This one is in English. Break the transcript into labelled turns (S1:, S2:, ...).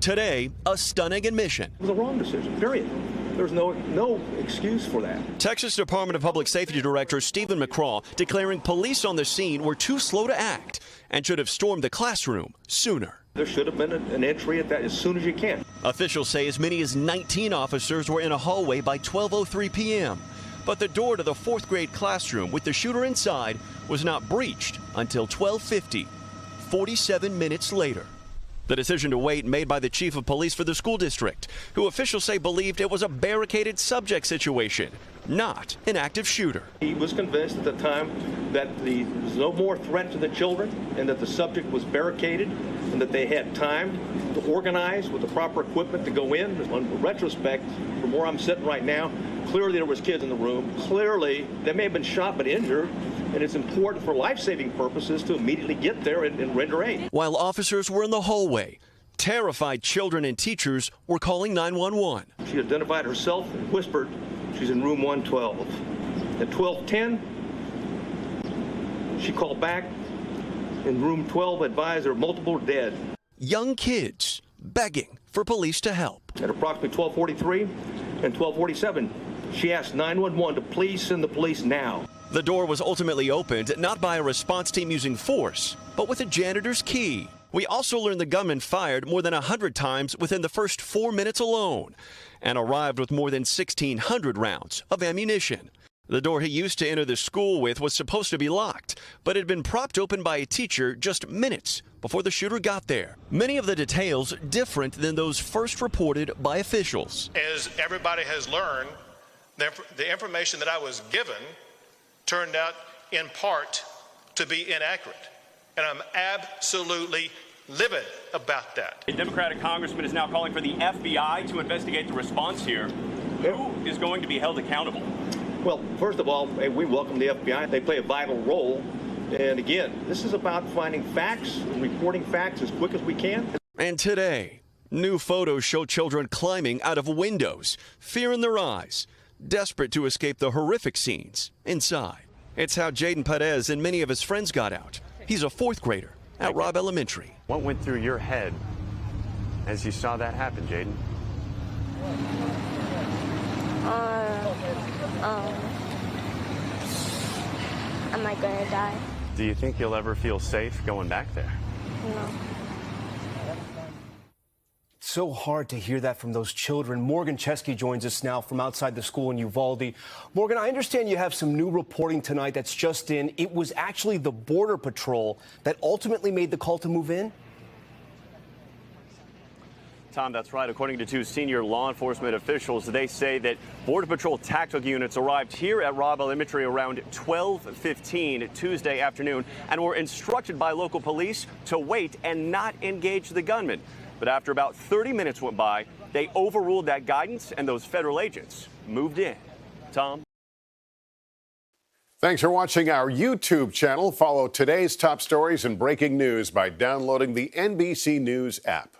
S1: Today, a stunning admission.
S2: It was a wrong decision, period. There's no excuse for that.
S1: Texas Department of Public Safety Director Stephen McCraw declaring police on the scene were too slow to act and should have stormed the classroom sooner.
S2: There should have been an entry at that as soon as you can.
S1: Officials say as many as 19 officers were in a hallway by 12:03 p.m. But the door to the fourth grade classroom with the shooter inside was not breached until 12:50, 47 minutes later. The decision to wait made by the chief of police for the school district, who officials say believed it was a barricaded subject situation, not an active shooter.
S2: He was convinced at the time that there was no more threat to the children and that the subject was barricaded and that they had time to organize with the proper equipment to go in. In retrospect, from where I'm sitting right now, clearly there was kids in the room. Clearly, they may have been shot but injured, and it's important for life-saving purposes to immediately get there and render aid.
S1: While officers were in the hallway, terrified children and teachers were calling 911.
S2: She identified herself and whispered she's in room 112. At 12:10, she called back. In room 12, advised there were multiple dead.
S1: Young kids begging for police to help.
S2: At approximately 12:43 and 12:47, she asked 911 to please send the police now.
S1: The door was ultimately opened not by a response team using force, but with a janitor's key. We also learned the gunman fired more than 100 times within the first 4 minutes alone and arrived with more than 1,600 rounds of ammunition. The door he used to enter the school with was supposed to be locked, but had been propped open by a teacher just minutes before the shooter got there. Many of the details different than those first reported by officials.
S3: As everybody has learned, the information that I was given turned out in part to be inaccurate, and I'm absolutely livid about that.
S4: A Democratic congressman is now calling for the FBI to investigate the response here. Who is going to be held accountable?
S2: Well, first of all, we welcome the FBI. They play a vital role. And again, this is about finding facts and reporting facts as quick as we can.
S1: And today, new photos show children climbing out of windows, fear in their eyes, desperate to escape the horrific scenes inside. It's how Jaden Perez and many of his friends got out. He's a fourth grader at Robb Elementary.
S5: What went through your head as you saw that happen, Jaden?
S6: Am I gonna die?
S5: Do you think you'll ever feel safe going back there?
S6: No.
S7: It's so hard to hear that from those children. Morgan Chesky joins us now from outside the school in Uvalde. Morgan, I understand you have some new reporting tonight that's just in. It was actually the Border Patrol that ultimately made the call to move in?
S4: Tom, that's right. According to two senior law enforcement officials, they say that Border Patrol tactical units arrived here at Robb Elementary around 12:15 Tuesday afternoon and were instructed by local police to wait and not engage the gunman. But after about 30 minutes went by, they overruled that guidance and those federal agents moved in. Tom?
S8: Thanks for watching our YouTube channel. Follow today's top stories and breaking news by downloading the NBC News app.